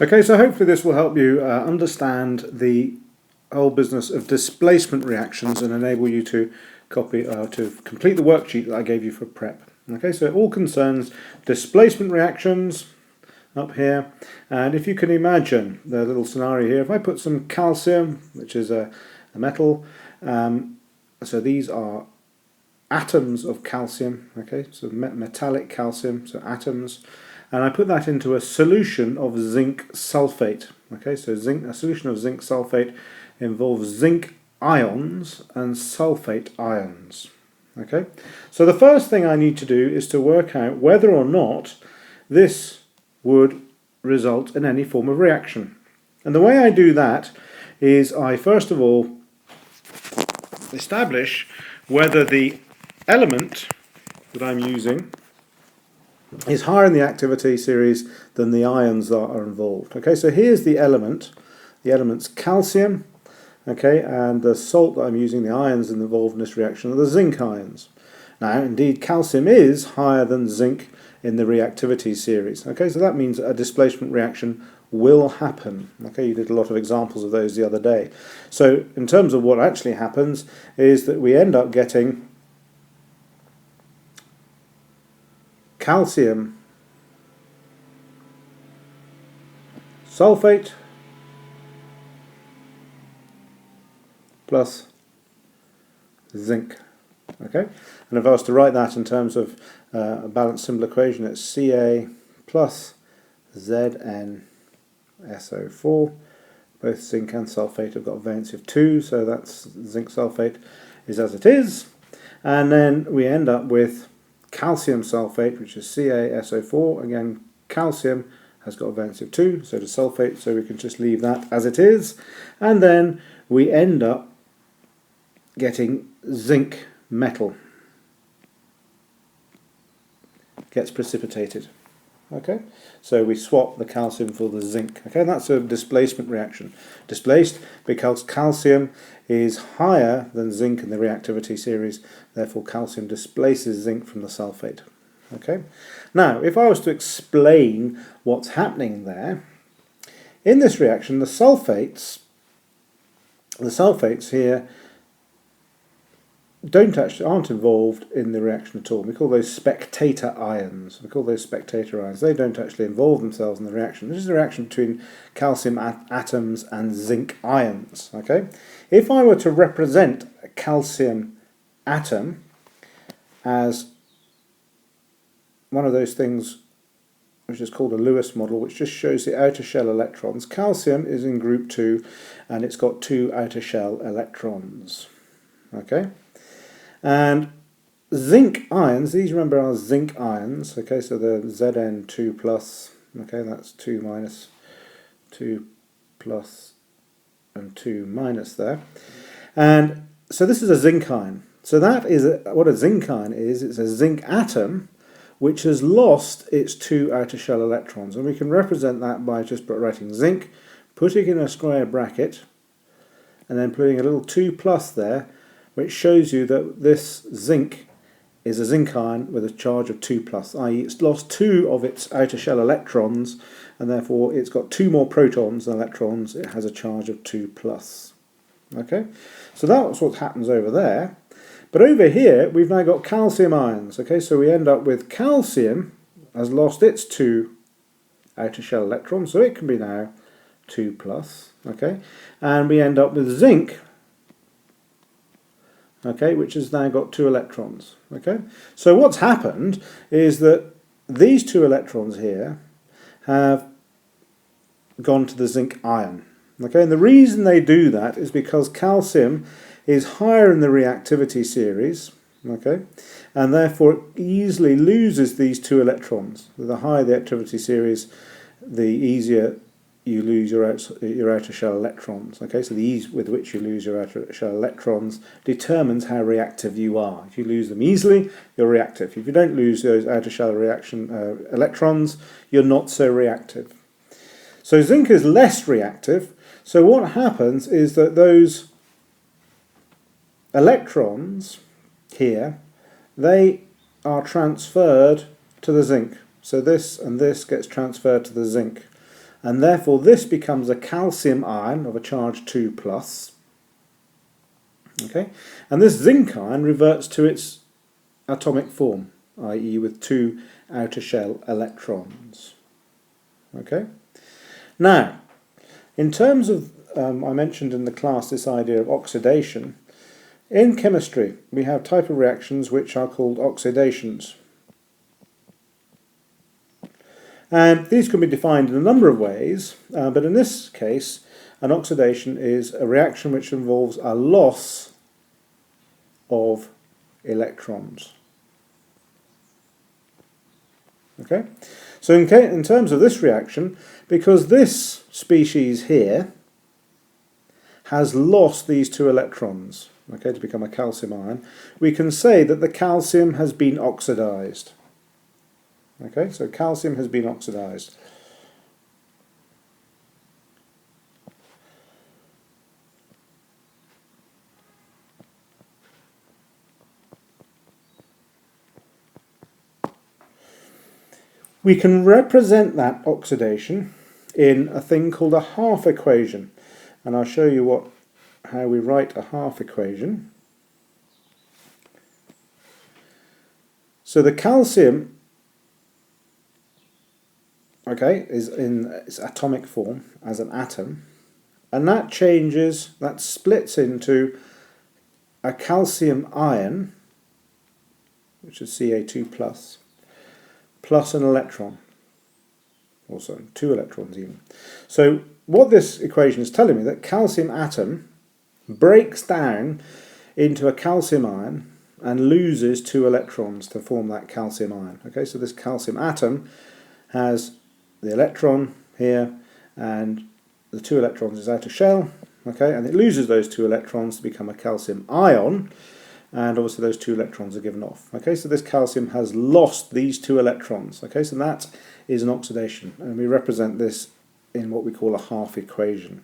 Okay, so hopefully this will help you understand the whole business of displacement reactions and enable you to to complete the worksheet that I gave you for prep. Okay, so it all concerns displacement reactions up here, and if you can imagine the little scenario here, if I put some calcium, which is a metal, so these are atoms of calcium, okay, so metallic calcium, so atoms, and I put that into a solution of zinc sulfate. Okay, so a solution of zinc sulfate involves zinc ions and sulfate ions. Okay, so the first thing I need to do is to work out whether or not this would result in any form of reaction. And the way I do that is I first of all establish whether the element that I'm using is higher in the activity series than the ions that are involved. Okay, so here's the element's calcium, okay, and the salt that I'm using, the ions involved in this reaction, are the zinc ions. Now, indeed, calcium is higher than zinc in the reactivity series. Okay, so that means a displacement reaction will happen. Okay, you did a lot of examples of those the other day. So, in terms of what actually happens, is that we end up getting calcium sulfate plus zinc. Okay, and if I was to write that in terms of a balanced symbol equation, it's Ca plus ZnSO4. Both zinc and sulfate have got a valency of 2, so that's zinc sulfate is as it is. And then we end up with calcium sulfate, which is CaSO4. Again, calcium has got a valency of 2, so does sulfate, so we can just leave that as it is. And then we end up getting zinc metal. Gets precipitated. Okay, so we swap the calcium for the zinc. Okay, that's a displacement reaction. Displaced because calcium is higher than zinc in the reactivity series, therefore calcium displaces zinc from the sulfate. Okay, now if I was to explain what's happening there, in this reaction the sulfates here aren't involved in the reaction at all. We call those spectator ions. They don't actually involve themselves in the reaction. This is a reaction between calcium atoms and zinc ions. Okay, if I were to represent a calcium atom as one of those things which is called a Lewis model, which just shows the outer shell electrons. Calcium is in group 2 and it's got 2 outer shell electrons. Okay, and zinc ions, these remember are zinc ions, okay, so the Zn2 plus, okay, that's 2 minus, 2 plus and 2 minus there. And so this is a zinc ion. So that is what a zinc ion is. It's a zinc atom which has lost its 2 outer shell electrons. And we can represent that by just writing zinc, putting in a square bracket, and then putting a little 2 plus there, which shows you that this zinc is a zinc ion with a charge of 2 plus, i.e. it's lost 2 of its outer shell electrons, and therefore it's got 2 more protons than electrons. It has a charge of 2 plus. Okay, so that's what happens over there. But over here we've now got calcium ions. Okay, so we end up with calcium has lost its 2 outer shell electrons, so it can be now 2 plus. Okay, and we end up with zinc, okay, which has now got 2 electrons. Okay, so what's happened is that these 2 electrons here have gone to the zinc ion. Okay, and the reason they do that is because calcium is higher in the reactivity series, okay, and therefore it easily loses these 2 electrons. The higher the activity series, the easier you lose your outer shell electrons. Okay, so the ease with which you lose your outer shell electrons determines how reactive you are. If you lose them easily, you're reactive. If you don't lose those outer shell electrons, you're not so reactive. So zinc is less reactive. So what happens is that those electrons here, they are transferred to the zinc. So this and this gets transferred to the zinc. and therefore this becomes a calcium ion of a charge 2 plus. Okay, and this zinc ion reverts to its atomic form, i.e. with 2 outer shell electrons. Okay, now in terms of, I mentioned in the class this idea of oxidation. In chemistry we have type of reactions which are called oxidations. And these can be defined in a number of ways, but in this case an oxidation is a reaction which involves a loss of electrons. Okay, so in terms of this reaction, because this species here has lost these 2 electrons, okay, to become a calcium ion, we can say that the calcium has been oxidized. Okay, so calcium has been oxidized. We can represent that oxidation in a thing called a half equation, and I'll show you how we write a half equation. So the calcium, okay, is in its atomic form as an atom, and that splits into a calcium ion, which is Ca2 plus an electron, also 2 electrons even. So what this equation is telling me, that calcium atom breaks down into a calcium ion and loses 2 electrons to form that calcium ion. Okay, so this calcium atom has the electron here and the 2 electrons is outer shell, okay, and it loses those 2 electrons to become a calcium ion, and obviously those 2 electrons are given off. Okay, so this calcium has lost these 2 electrons. Okay, so that is an oxidation, and we represent this in what we call a half equation.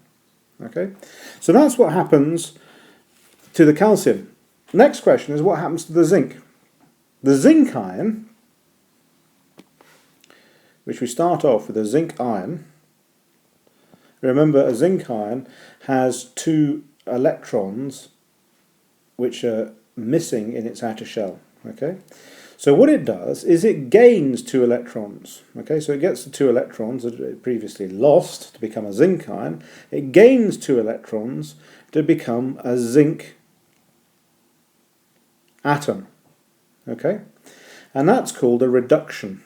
Okay, so that's what happens to the calcium. Next question is what happens to the zinc. The zinc ion, which we start off with a zinc ion. Remember, a zinc ion has 2 electrons which are missing in its outer shell. Okay, so what it does is it gains 2 electrons. Okay, so it gets the 2 electrons that it previously lost to become a zinc ion. It gains 2 electrons to become a zinc atom. Okay, and that's called a reduction.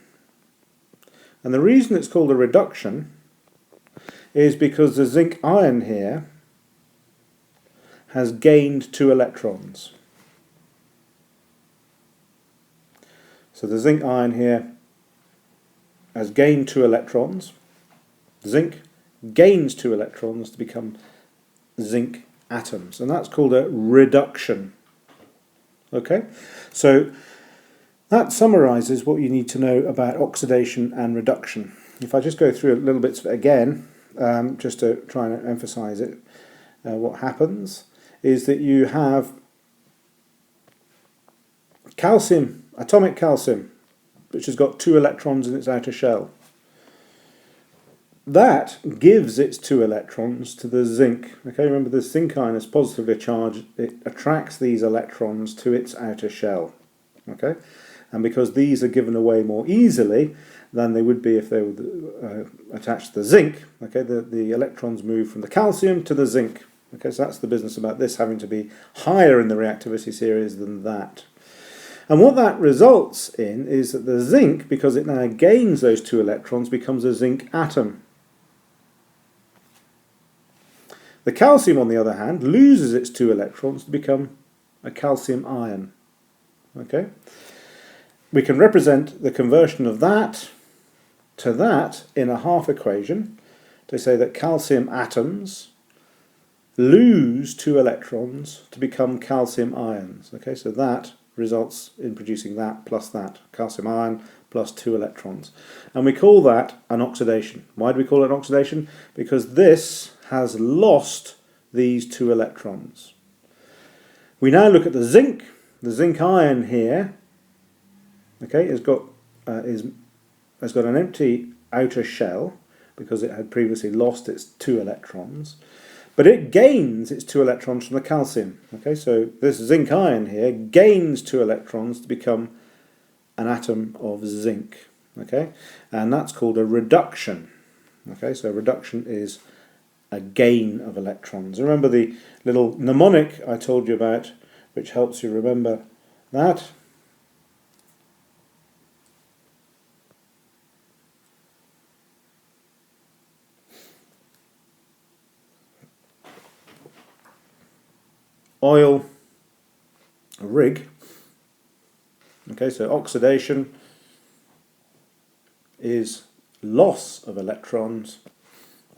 And the reason it's called a reduction is because the zinc ion here has gained 2 electrons. So the zinc ion here has gained 2 electrons. Zinc gains 2 electrons to become zinc atoms, and that's called a reduction. Okay, so that summarises what you need to know about oxidation and reduction. If I just go through a little bit again, just to try and emphasise it, what happens is that you have calcium, atomic calcium, which has got 2 electrons in its outer shell. That gives its 2 electrons to the zinc. Okay, remember the zinc ion is positively charged. It attracts these electrons to its outer shell. Okay, and because these are given away more easily than they would be if they were attached to the zinc, okay, the electrons move from the calcium to the zinc. Okay, so that's the business about this having to be higher in the reactivity series than that. And what that results in is that the zinc, because it now gains those 2 electrons, becomes a zinc atom. The calcium, on the other hand, loses its 2 electrons to become a calcium ion. Okay? We can represent the conversion of that to that in a half equation to say that calcium atoms lose 2 electrons to become calcium ions. Okay, so that results in producing that, calcium ion plus 2 electrons. And we call that an oxidation. Why do we call it an oxidation? Because this has lost these 2 electrons. We now look at the zinc. The zinc ion here, okay, has got an empty outer shell, because it had previously lost its 2 electrons. But it gains its 2 electrons from the calcium. Okay, so this zinc ion here gains 2 electrons to become an atom of zinc. Okay, and that's called a reduction. Okay, so reduction is a gain of electrons. Remember the little mnemonic I told you about, which helps you remember that? Oil, rig. Okay, so oxidation is loss of electrons.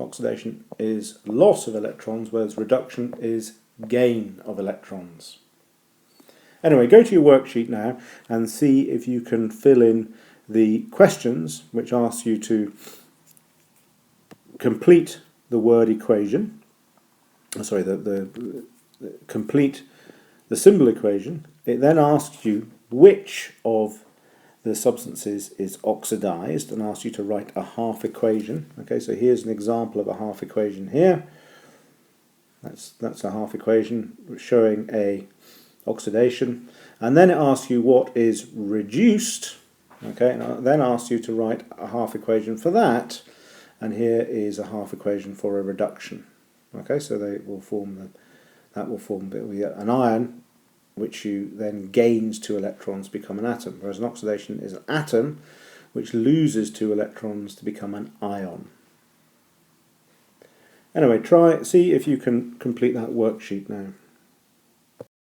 Oxidation is loss of electrons, whereas reduction is gain of electrons. Anyway, go to your worksheet now and see if you can fill in the questions which ask you to complete the word equation. Sorry, complete the symbol equation. It then asks you which of the substances is oxidized and asks you to write a half equation. Okay, so here's an example of a half equation here. That's a half equation showing a oxidation, and then it asks you what is reduced. Okay, and it then asks you to write a half equation for that, and here is a half equation for a reduction. Okay, so that will form an ion, which you then gains 2 electrons to become an atom, whereas an oxidation is an atom which loses 2 electrons to become an ion. Anyway, see if you can complete that worksheet now.